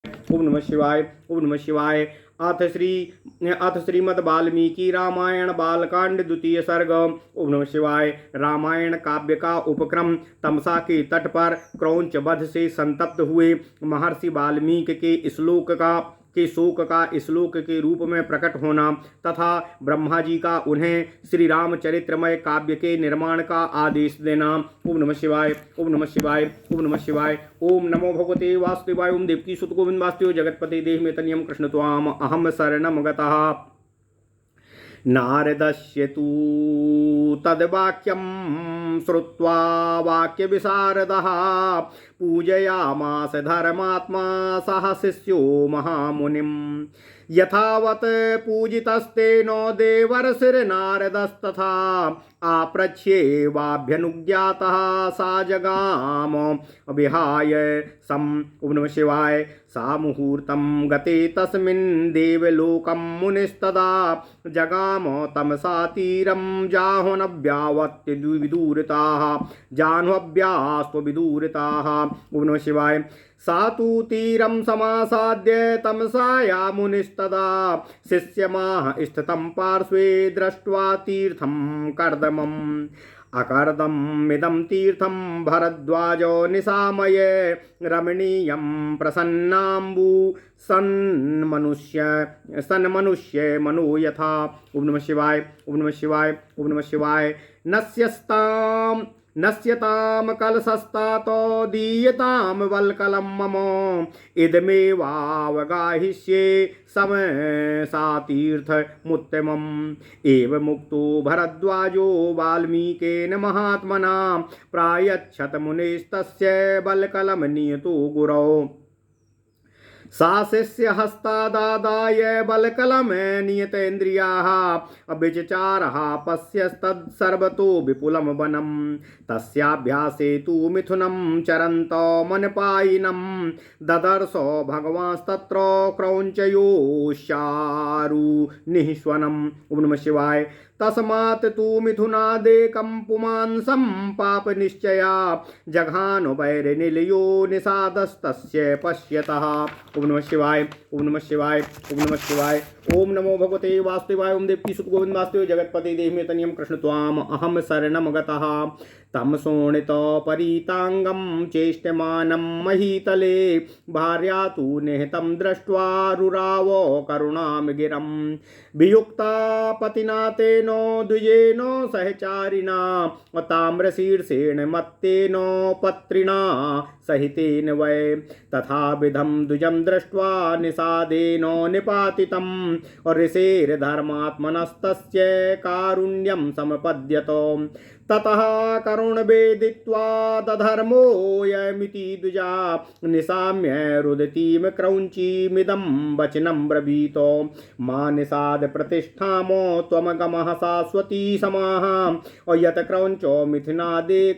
ओम नमः शिवाय। ओम नमः शिवाय। अथ श्रीमद् वाल्मीकि रामायण बालकांड द्वितीय सर्ग। ओम नमः शिवाय। रामायण काव्य का उपक्रम। तमसा के तट पर क्रौंच वध से संतप्त हुए महर्षि वाल्मीकि के शोक का श्लोक के रूप में प्रकट होना तथा ब्रह्मा जी का उन्हें श्री रामचरित्रमय काव्य के निर्माण का आदेश देना। ओम नमः शिवाय। ओम नमः शिवाय। ओम नमः शिवाय। ओम नमो भगवते वासुदेवाय। ओम देवकी सुत गोविंद वासुदेव जगतपते देहमेतनियं कृष्ण त्वाम अहम शरणं गतः। नारदस्य तु तद्वाक्यं श्रुत्वा वाक्यविशारदः पूजयामास धर्मात्मा सह शिष्यो महामुनिम्। यथावत् पूजितस्तेन देवर्षिर्नारदस्तथा आप्रच्छ्येवाभ्यनुज्ञातः सा जगाम विहाय सम। ओम नमः शिवाय। सा मुहूर्तं गते तस्मिन् देवलोकं मुनिस्तदा जगाम तमसा तीरं जाह्नव्यास्त्वविदूरताः। ओम नमः शिवाय। सा तु तीरं समासाद्य तमसाया मुनिस्तदा शिष्यमाह स्थितं पार्श्वे दृष्ट्वा तीर्थं कर्दमम्। अकर्दमिदं तीर्थं भरद्वाजो निशामये रमणीयं प्रसन्नाम्बु सन्मनुष्य मनो यथा। ओम नमः शिवाय। ओम नमः शिवाय। ओम नमः शिवाय। नश्यताम कलशस्तातो दीयताम वल्कलं मम इदमेवावगाहिष्ये समसा तीर्थमुत्तमम्। एवमुक्तो भरद्वाजो वाल्मीकेन महात्मना प्रायच्छत मुनिस्तस्य वल्कलं नियतो गुरौ। सा शिष्य हस्तादादाय बलकलम नियतेन्द्रियाः अभिचचारः पश्यस्तत्सर्वतो विपुलं वनं। तस्याभ्यासे तु मिथुनं चरन्तो मनपायिनं ददर्शो भगवांस्तत्र क्रौञ्चयोश्चारु निःश्वनम्। ओम नमः शिवाय। तस्मात् तु मिथुनादेकं पुमांसं पापनिश्चया जघान वैरनिलयो निषादस्तस्य पश्यतः। ओम नमः शिवाय। ओम नमः शिवाय। ओम नमः शिवाय। ओम नमो भगवते वासुदेवाय। ओम देवकी सुत गोविंद वासुदेव जगतपते देहमेतनियं कृष्ण त्वाम अहम शरणं गतः। तं शोणितपरीताङ्गं चेष्टमानं महीतले भार्या तु निहतं दृष्ट्वा रुरावो करुणां गिरं। वियुक्ता पतिना तेन द्विजेन सहचारिणा ताम्रशीर्षेण मत्तेन पत्रिणा सहितेन वै। तथाविधं द्विजं दृष्ट्वा निषादेन निपातितं ऋषेर्धर्मात्मनस्तस्य कारुण्यं समपद्यत। ततः करुणवेदित्वा दधर्मोऽयमिति द्विजा निशाम्य रुदतीं क्रौञ्चीमिदं वचनं ब्रवीत। मा निषाद प्रतिष्ठामो त्वमगमः शाश्वती समाः यत् क्रौञ्चो मिथुनादेकामवधि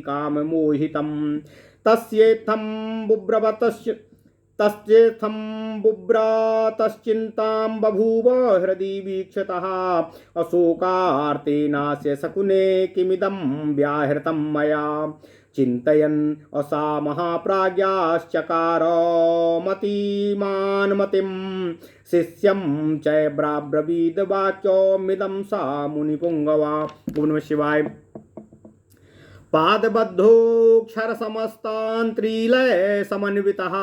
काममोहितं। तस्येत्थं बुभ्रातश्चिन्तां बभूव हृदि वीक्षतः अशोकार्तेनास्य शकुने किमिदं व्याहृतं मया। चिन्तयन् असा महाप्राज्ञाश्चकार मतिमान्मतिं शिष्यं च ब्राब्रवीद वाक्यमिदं सा मुनिपुङ्गवा। ओम नमः शिवाय। पादबद्धोऽक्षरसमस्तान् त्रिलय समन्वितः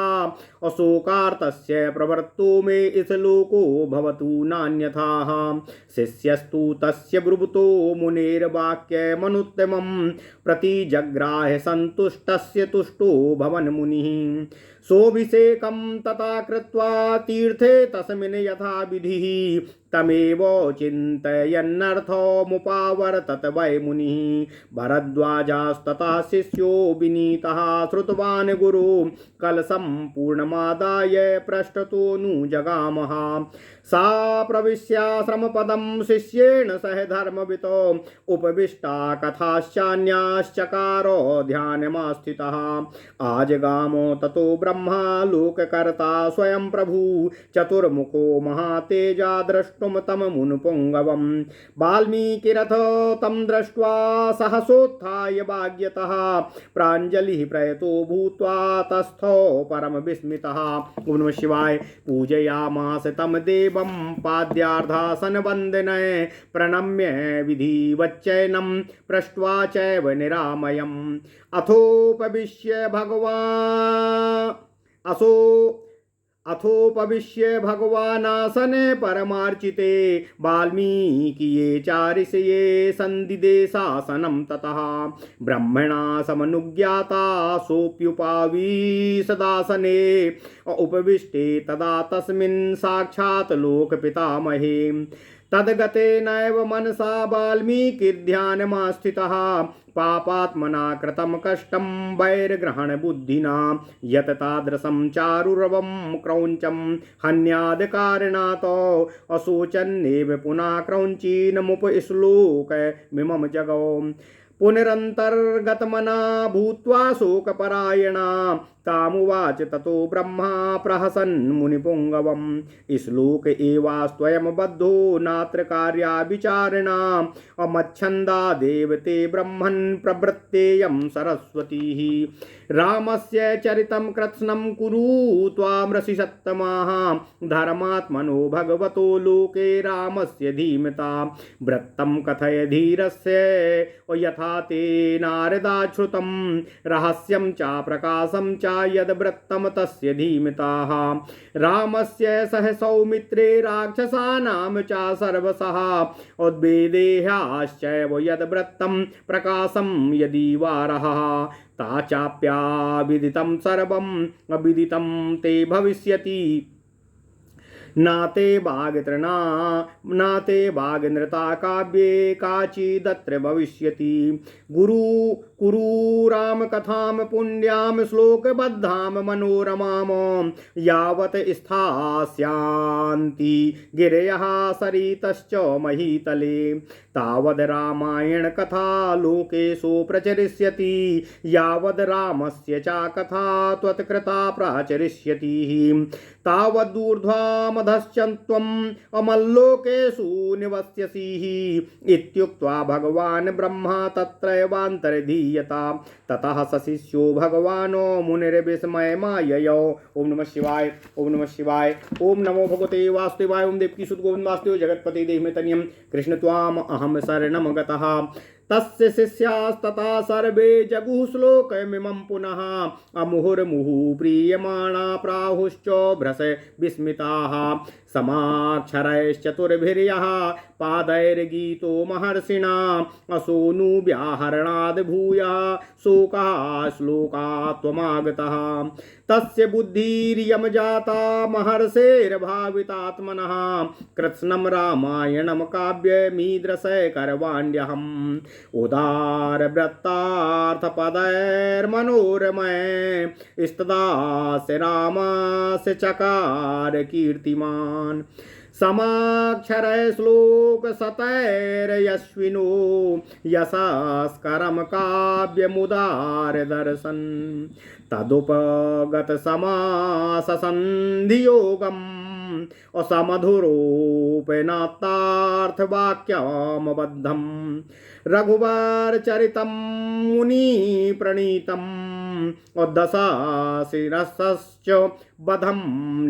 अशोकार्तस्य प्रवर्तो मे श्लोको भवतु नान्यथाः। शिष्यस्तु तस्य ब्रुवतो मुनेर्वाक्यमनुत्तमं प्रतिजग्राह्य सन्तुष्टस्य तुष्टो भवन मुनिः। सोऽभिषेकं तथा कृत्वा तीर्थे तस्मिन् यथा विधिः तमेव चिन्तयन्नर्थमुपावर्तत वै मुनिः। भरद्वाजास्ततः शिष्यो विनीतः श्रुतवान् गुरु कलशं पूर्णमादाय पृष्ठतोऽनुजगामः। सा प्रविश्याश्रमपदं शिष्येण सह धर्मवितो उपविष्टा कथाश्चान्याश्चकारो ध्यानमास्थितः। आजगामो ततो ब्रह्मा लोककर्ता स्वयं प्रभु चतुर्मुखो महातेजा दृष्ट्वा द्रष्टुम तम मुनिपुंगवम् वाल्मीकिरथ तं दृष्ट्वा सहसोत्थाय भाग्यतः प्राञ्जलिः प्रयतो भूत्वा तस्थो परम विस्मितः। ओम नमः शिवाय। पूजयामास तम देवं पाद्यार्धासन वंदनय प्रणम्य विधिवच्चैनं पृष्ट्वा चैव निरामयम् अथोपविश्य भगवानासने परमार्चिते वाल्मीकिये चारिषये संदिदे शासनं ततः ब्रह्मणा समनुज्ञाता सोऽप्युपावीशदासने उपविष्टे तदा तस्मिन् साक्षात् लोकपितामहे तद्गतेनैव मनसा वाल्मीकिर्ध्यानमास्थितः पापात्मना कृतं कष्टं वैरग्रहणबुद्धिना यत् तादृशं चारुरवं क्रौञ्चं हन्यादकारणात् अशोचन्नेव पुनः क्रौञ्चीनमुपश्लोकमिमं जगौ पुनरन्तर्गतमना भूत्वा शोकपरायणा तामुवाच ततो ब्रह्मा प्रहसन् मुनिपुंगवम् श्लोक एवास्त्वयं बद्धो नात्र कार्या विचारिणा अमच्छन्दा देवते ब्रह्मन् प्रवृत्तेयं सरस्वतीः रामस्य चरितं कृत्स्नं कुरु त्वामृषि सत्तमाः धर्मात्मनो भगवतो लोके रामस्य धीमता वृत्तं कथय धीरस्य यथा ते नारदाश्रुतं रहस्यं च प्रकाशं च यद्वृत्तं तस्य धीमताः रामस्य सह सौमित्रे राक्षसानां च सर्वशः उद्वेदेहाश्चैव यद्वृत्तं प्रकाशं यदि वारः ता चाप्याविदितं सर्वम् अविदितं ते भविष्यति नाते बागनृता काव्ये काचिदत्र भविष्यति कुरु राम कथां पुण्यां श्लोकबद्धां मनोरमां यावत् स्थास्यान्ति गिरयः सरितश्च महीतले तावद् रामायण कथा लोकेषु प्रचरिष्यति यावद् रामस्य च कथा त्वत्कृता प्राचरिष्यति तावदूर्ध्वामधश्चत्वम् अमल्लोकेषु निवस्यसि इत्युक्त्वा भगवान् ब्रह्मा तत्रैवान्तर्धीयता ततः सशिष्यो भगवानो मुनिर्विस्मयमाययौ। ओम नमः शिवाय। ओम नमः शिवाय। ओम नमो भगवते वासुदेवाय। ओम देवकी सुत गोविंद वासुदेव जगत्पते देहमेतन्यं कृष्ण त्वाम अहं शरणं गतः तस्य शिष्यास्तथा सर्वे जगुः श्लोकमिमं पुनः अमुहुर्मुहुः प्रीयमाणा प्राहुश्च भ्रश विस्मिताः समाक्षरैश्चतुर्भिर्यः पादैर्गीतो महर्षिणा असोनुव्याहरणाद् भूयः शोकः श्लोकात्वमागतः तस्य बुद्धिरियं जाता महर्षेर्भावितात्मनः कृत्स्नं रामायणं काव्यमीदृशे करवाण्यहम् उदारवृत्तार्थपदैर्मनोरमय स्तदास्य रामस्य चकार कीर्तिमान् समाक्षरय श्लोक सतैर्यश्विनो यशस्करं काव्यमुदार दर्शन तदुपगत समास संधियोगम् असमधुरोपेनार्थवाक्यमबद्धम् रघुवर चरितं मुनि प्रणीतम् दशाशिरसश्च बधं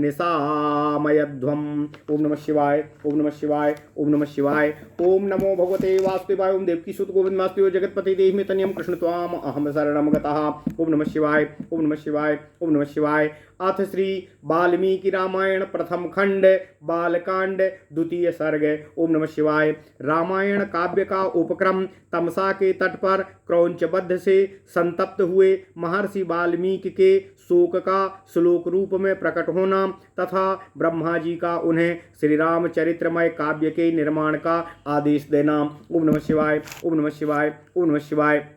निशामयध्वम्। ओम नमः शिवाय। ओम नमः शिवाय। ओम नमः शिवाय। ओम नमो भगवते वासुदेवाय। ओम देवकी सुत गोविंद वासुदेव जगत्पति देहमेतन्यं कृष्ण त्वाम अहं शरणं गतः। ओम नमः शिवाय। ओम नमः शिवाय। ओम नमः शिवाय। अथ श्री वाल्मीकि रामायण प्रथम खंड बालकांड द्वितीय सर्ग। ओम नमः शिवाय। रामायण काव्य का उपक्रम तमसा के तट पर क्रौंचबद्ध से संतप्त हुए महर्षि वाल्मीकि के शोक का श्लोक रूप में प्रकट होना तथा ब्रह्मा जी का उन्हें श्री राम चरित्रमय काव्य के निर्माण का आदेश देना। ओम नमः शिवाय। ओम नमः शिवाय। ओम नमः शिवाय।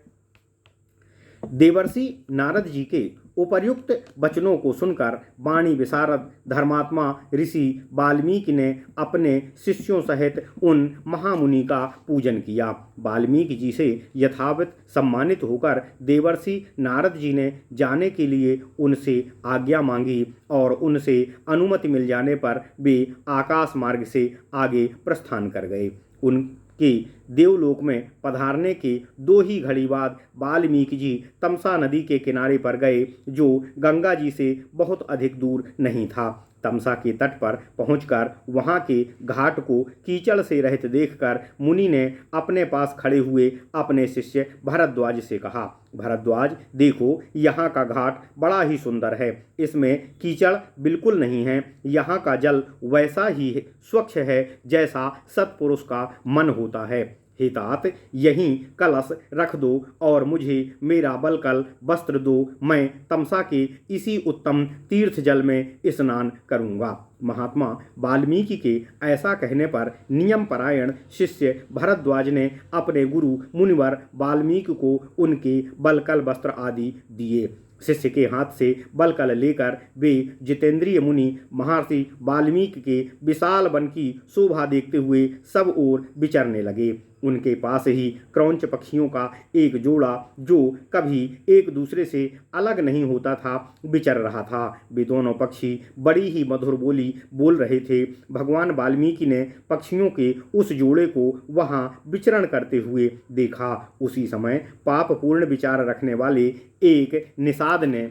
देवर्षि नारद जी के उपर्युक्त वचनों को सुनकर वाणी विशारद धर्मात्मा ऋषि वाल्मीकि ने अपने शिष्यों सहित उन महामुनि का पूजन किया। वाल्मीकि जी से यथावत सम्मानित होकर देवर्षि नारद जी ने जाने के लिए उनसे आज्ञा मांगी और उनसे अनुमति मिल जाने पर वे आकाश मार्ग से आगे प्रस्थान कर गए। उनके देवलोक में पधारने के 2 ही घड़ी बाद वाल्मीकि जी तमसा नदी के किनारे पर गए, जो गंगा जी से बहुत अधिक दूर नहीं था। तमसा के तट पर पहुंचकर वहां के घाट को कीचड़ से रहित देखकर मुनि ने अपने पास खड़े हुए अपने शिष्य भरद्वाज से कहा, भरद्वाज देखो, यहाँ का घाट बड़ा ही सुंदर है। इसमें कीचड़ बिल्कुल नहीं है। यहाँ का जल वैसा ही स्वच्छ है जैसा सत्पुरुष का मन होता है। हे तात, यहीं कलश रख दो और मुझे मेरा बलकल वस्त्र दो। मैं तमसा के इसी उत्तम तीर्थ जल में स्नान करूँगा। महात्मा वाल्मीकि के ऐसा कहने पर नियम परायण शिष्य भरद्वाज ने अपने गुरु मुनिवर वाल्मीकि को उनके बलकल वस्त्र आदि दिए। शिष्य के हाथ से बलकल लेकर वे जितेंद्रिय मुनि महर्षि वाल्मीकि के विशाल वन की शोभा देखते हुए सब ओर विचरने लगे। उनके पास ही क्रौंच पक्षियों का एक जोड़ा, जो कभी एक दूसरे से अलग नहीं होता था, विचर रहा था। वे दोनों पक्षी बड़ी ही मधुर बोली बोल रहे थे। भगवान वाल्मीकि ने पक्षियों के उस जोड़े को वहां विचरण करते हुए देखा। उसी समय पापपूर्ण विचार रखने वाले एक निषाद ने,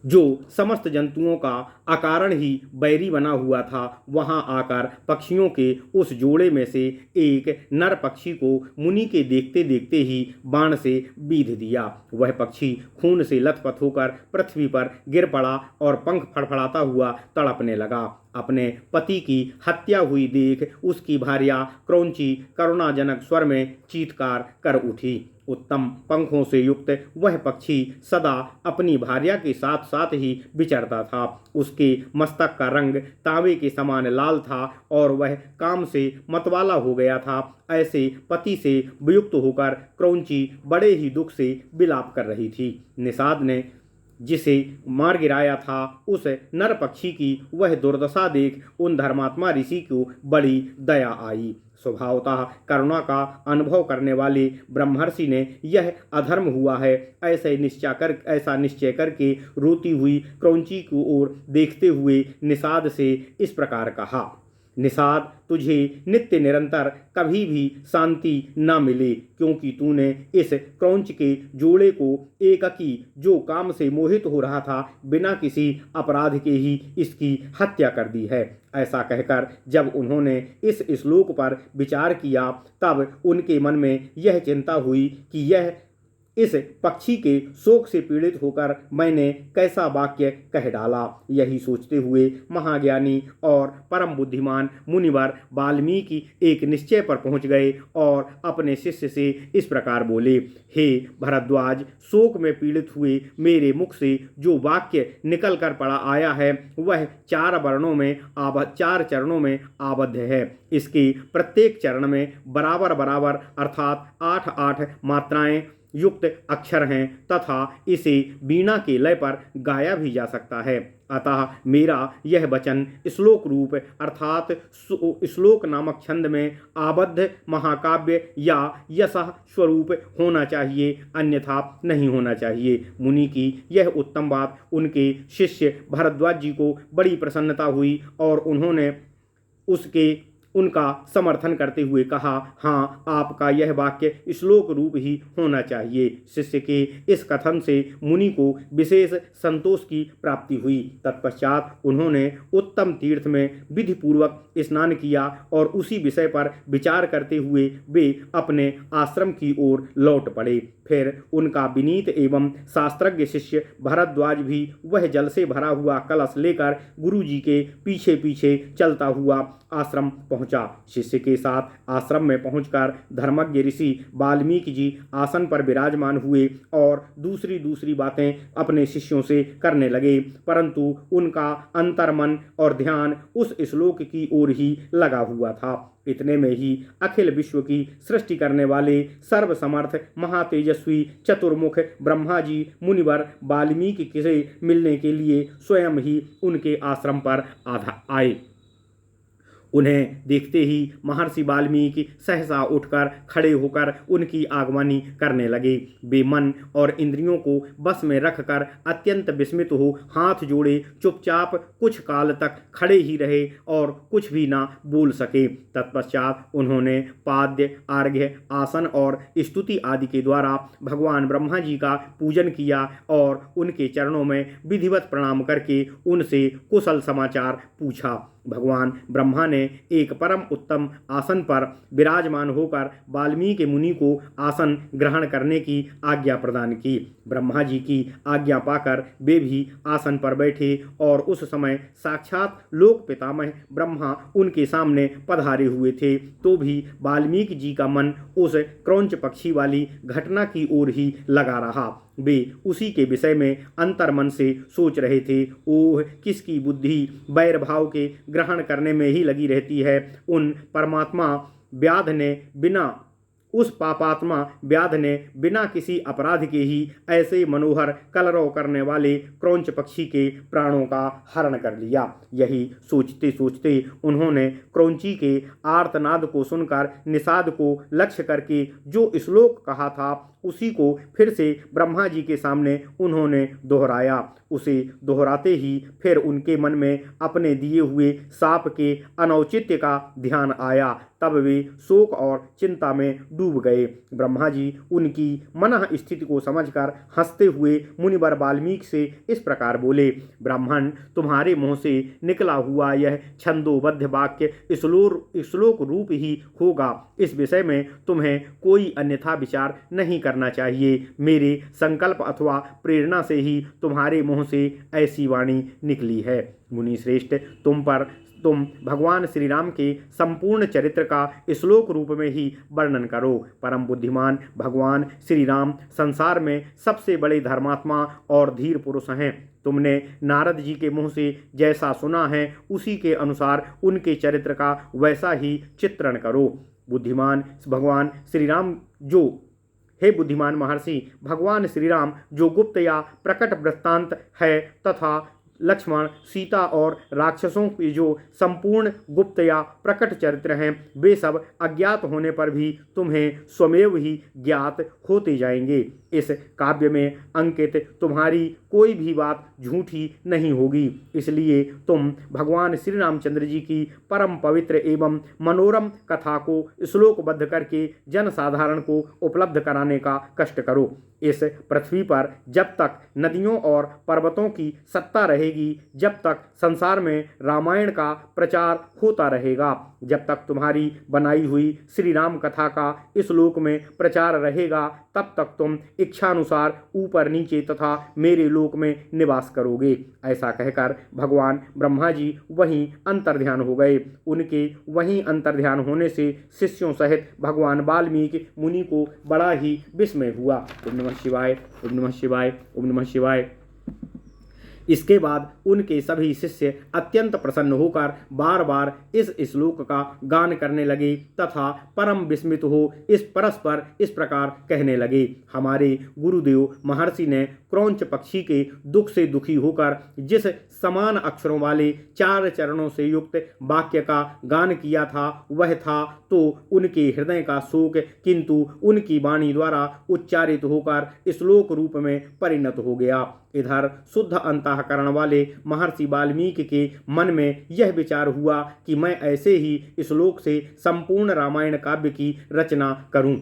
जो समस्त जंतुओं का अकारण ही बैरी बना हुआ था, वहां आकर पक्षियों के उस जोड़े में से एक नर पक्षी को मुनि के देखते देखते ही बाण से बीध दिया। वह पक्षी खून से लथपथ होकर पृथ्वी पर गिर पड़ा और पंख फड़फड़ाता हुआ तड़पने लगा। अपने पति की हत्या हुई देख उसकी भार्या क्रौंची करुणाजनक स्वर में चीत्कार कर उठी। उत्तम पंखों से युक्त वह पक्षी सदा अपनी भार्या के साथ साथ ही विचरता था। उसके मस्तक का रंग तांबे के समान लाल था और वह काम से मतवाला हो गया था। ऐसे पति से वियुक्त होकर क्रौंची बड़े ही दुख से विलाप कर रही थी। निषाद ने जिसे मार गिराया था, उस नर पक्षी की वह दुर्दशा देख उन धर्मात्मा ऋषि को बड़ी दया आई। स्वभावतः करुणा का अनुभव करने वाले ब्रह्मर्षि ने यह अधर्म हुआ है ऐसा निश्चय करके रोती हुई क्रौंची की ओर देखते हुए निषाद से इस प्रकार कहा, निषाद, तुझे नित्य निरंतर कभी भी शांति न मिले, क्योंकि तूने इस क्रौंच के जोड़े को एकाकी, जो काम से मोहित हो रहा था, बिना किसी अपराध के ही इसकी हत्या कर दी है। ऐसा कहकर जब उन्होंने इस श्लोक पर विचार किया, तब उनके मन में यह चिंता हुई कि यह इस पक्षी के शोक से पीड़ित होकर मैंने कैसा वाक्य कह डाला। यही सोचते हुए महाज्ञानी और परम बुद्धिमान मुनिवर वाल्मीकि एक निश्चय पर पहुंच गए और अपने शिष्य से इस प्रकार बोले, हे भरद्वाज, शोक में पीड़ित हुए मेरे मुख से जो वाक्य निकल कर पड़ा आया है, वह 4 चरणों में आबद्ध है। इसके प्रत्येक चरण में बराबर बराबर अर्थात 8-8 मात्राएं युक्त अक्षर हैं तथा इसे वीणा के लय पर गाया भी जा सकता है। अतः मेरा यह वचन श्लोक रूप अर्थात श्लोक नामक छंद में आबद्ध महाकाव्य या यशः स्वरूप होना चाहिए, अन्यथा नहीं होना चाहिए। मुनि की यह उत्तम बात उनके शिष्य भरद्वाज जी को बड़ी प्रसन्नता हुई और उन्होंने उनका समर्थन करते हुए कहा, हाँ, आपका यह वाक्य श्लोक रूप ही होना चाहिए। शिष्य के इस कथन से मुनि को विशेष संतोष की प्राप्ति हुई। तत्पश्चात उन्होंने उत्तम तीर्थ में विधिपूर्वक स्नान किया और उसी विषय पर विचार करते हुए वे अपने आश्रम की ओर लौट पड़े। फिर उनका विनीत एवं शास्त्रज्ञ शिष्य भरद्वाज भी वह जल से भरा हुआ कलश लेकर गुरु जी के पीछे पीछे चलता हुआ आश्रम पहुंच पहुंचा। शिष्य के साथ आश्रम में पहुंचकर धर्मज्ञ ऋषि वाल्मीकि जी आसन पर विराजमान हुए और दूसरी दूसरी बातें अपने शिष्यों से करने लगे, परंतु उनका अंतर्मन और ध्यान उस श्लोक की ओर ही लगा हुआ था। इतने में ही अखिल विश्व की सृष्टि करने वाले सर्वसमर्थ महातेजस्वी चतुर्मुख ब्रह्मा जी मुनिवर वाल्मीकि से मिलने के लिए स्वयं ही उनके आश्रम पर आए। उन्हें देखते ही महर्षि वाल्मीकि सहसा उठकर खड़े होकर उनकी आगवानी करने लगे। वे मन और इंद्रियों को बस में रखकर अत्यंत विस्मित हो हाथ जोड़े चुपचाप कुछ काल तक खड़े ही रहे और कुछ भी ना बोल सके। तत्पश्चात उन्होंने पाद्य, अर्घ्य, आसन और स्तुति आदि के द्वारा भगवान ब्रह्मा जी का पूजन किया और उनके चरणों में विधिवत प्रणाम करके उनसे कुशल समाचार पूछा। भगवान ब्रह्मा ने एक परम उत्तम आसन पर विराजमान होकर वाल्मीकि मुनि को आसन ग्रहण करने की आज्ञा प्रदान की। ब्रह्मा जी की आज्ञा पाकर वे भी आसन पर बैठे और उस समय साक्षात लोक पितामह ब्रह्मा उनके सामने पधारे हुए थे। तो भी वाल्मीकि जी का मन उस क्रौंच पक्षी वाली घटना की ओर ही लगा रहा। वे उसी के विषय में अंतर्मन से सोच रहे थे। ओह, किसकी बुद्धि वैर भाव के ग्रहण करने में ही लगी रहती है। उन परमात्मा व्याध ने बिना उस पापात्मा व्याध ने बिना किसी अपराध के ही ऐसे मनोहर कलरव करने वाले क्रौंच पक्षी के प्राणों का हरण कर लिया। यही सोचते सोचते उन्होंने क्रौंची के आर्तनाद को सुनकर निषाद को लक्ष्य करके जो श्लोक कहा था उसी को फिर से ब्रह्मा जी के सामने उन्होंने दोहराया। उसे दोहराते ही फिर उनके मन में अपने दिए हुए शाप के अनौचित्य का ध्यान आया। तब वे शोक और चिंता में डूब गए। ब्रह्मा जी उनकी मनः स्थिति को समझकर हंसते हुए मुनिवर वाल्मीकि से इस प्रकार बोले, ब्राह्मण, तुम्हारे मुंह से निकला हुआ यह छंदोबद्ध वाक्य श्लोक रूप ही होगा। इस विषय में तुम्हें कोई अन्यथा विचार नहीं करना चाहिए। मेरे संकल्प अथवा प्रेरणा से ही तुम्हारे मुंह से ऐसी वाणी निकली है। मुनि श्रेष्ठ, तुम भगवान श्री राम के संपूर्ण चरित्र का श्लोक रूप में ही वर्णन करो। परम बुद्धिमान भगवान श्री राम संसार में सबसे बड़े धर्मात्मा और धीर पुरुष हैं। तुमने नारद जी के मुंह से जैसा सुना है उसी के अनुसार उनके चरित्र का वैसा ही चित्रण करो। बुद्धिमान भगवान श्री राम हे बुद्धिमान महर्षि, भगवान श्री राम जो गुप्त या प्रकट वृत्तांत है तथा लक्ष्मण, सीता और राक्षसों के जो संपूर्ण गुप्त या प्रकट चरित्र हैं वे सब अज्ञात होने पर भी तुम्हें स्वमेव ही ज्ञात होते जाएंगे। इस काव्य में अंकित तुम्हारी कोई भी बात झूठी नहीं होगी। इसलिए तुम भगवान श्री रामचंद्र जी की परम पवित्र एवं मनोरम कथा को श्लोकबद्ध करके जनसाधारण को उपलब्ध कराने का कष्ट करो। इस पृथ्वी पर जब तक नदियों और पर्वतों की सत्ता रहेगी, जब तक संसार में रामायण का प्रचार होता रहेगा, जब तक तुम्हारी बनाई हुई श्री राम कथा का इस लोक में प्रचार रहेगा, तब तक तुम इच्छानुसार ऊपर नीचे तथा मेरे लोक में निवास करोगे। ऐसा कहकर भगवान ब्रह्मा जी वहीं अंतर्ध्यान हो गए। उनके वहीं अंतर्ध्यान होने से शिष्यों सहित भगवान वाल्मीकि मुनि को बड़ा ही विस्मय हुआ। ओम नमः शिवाय, ओम नमः शिवाय, ओम नमः शिवाय। इसके बाद उनके सभी शिष्य अत्यंत प्रसन्न होकर बार बार इस श्लोक का गान करने लगे तथा परम विस्मित हो परस्पर इस प्रकार कहने लगे, हमारे गुरुदेव महर्षि ने क्रौंच पक्षी के दुख से दुखी होकर जिस समान अक्षरों वाले 4 चरणों से युक्त वाक्य का गान किया था वह था तो उनके हृदय का शोक किंतु उनकी वाणी द्वारा उच्चारित होकर श्लोक रूप में परिणत हो गया। इधर शुद्ध अंतःकरण वाले महर्षि वाल्मीकि के मन में यह विचार हुआ कि मैं ऐसे ही श्लोक से संपूर्ण रामायण काव्य की रचना करूं।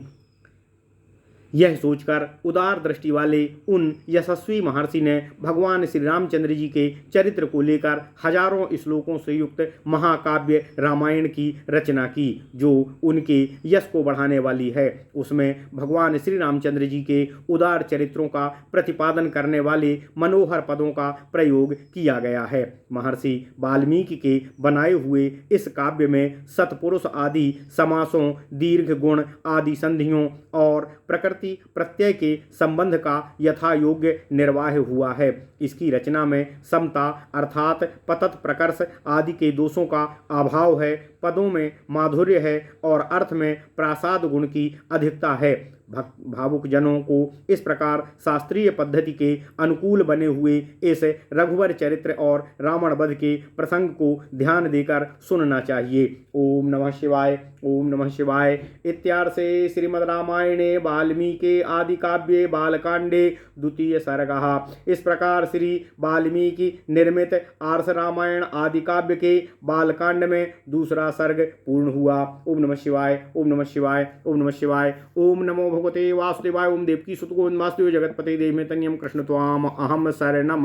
यह सोचकर उदार दृष्टि वाले उन यशस्वी महर्षि ने भगवान श्री रामचंद्र जी के चरित्र को लेकर हजारों श्लोकों से युक्त महाकाव्य रामायण की रचना की, जो उनके यश को बढ़ाने वाली है। उसमें भगवान श्री रामचंद्र जी के उदार चरित्रों का प्रतिपादन करने वाले मनोहर पदों का प्रयोग किया गया है। महर्षि वाल्मीकि के बनाए हुए इस काव्य में सत्पुरुष आदि समासों, दीर्घ गुण आदि संधियों और प्रकृति प्रत्यय के संबंध का यथा योग्य निर्वाह हुआ है। इसकी रचना में समता अर्थात पतत प्रकर्ष आदि के दोषों का अभाव है, पदों में माधुर्य है और अर्थ में प्रासाद गुण की अधिकता है। भावुक जनों को इस प्रकार शास्त्रीय पद्धति के अनुकूल बने हुए इस रघुवर चरित्र और रावण वध के प्रसंग को ध्यान देकर सुनना चाहिए। ओम नमः शिवाय, ओम नमः शिवाय। इत्यार्षे श्रीमद् रामायणे वाल्मीकि आदि काव्ये बालकांडे द्वितीय सर्गः। इस प्रकार श्री वाल्मीकि निर्मित आर्ष रामायण आदि काव्य के बालकांड में दूसरा सर्ग पूर्ण हुआ। ओम नमः शिवाय, ओम नमः शिवाय, ओम नमः शिवाय। ओम नमो भगवते वासुदेवाय। ओम देवकी सुत गोविंद वासुदेव जगतपते देव में तन्यम कृष्ण त्वाम अहम शरणम।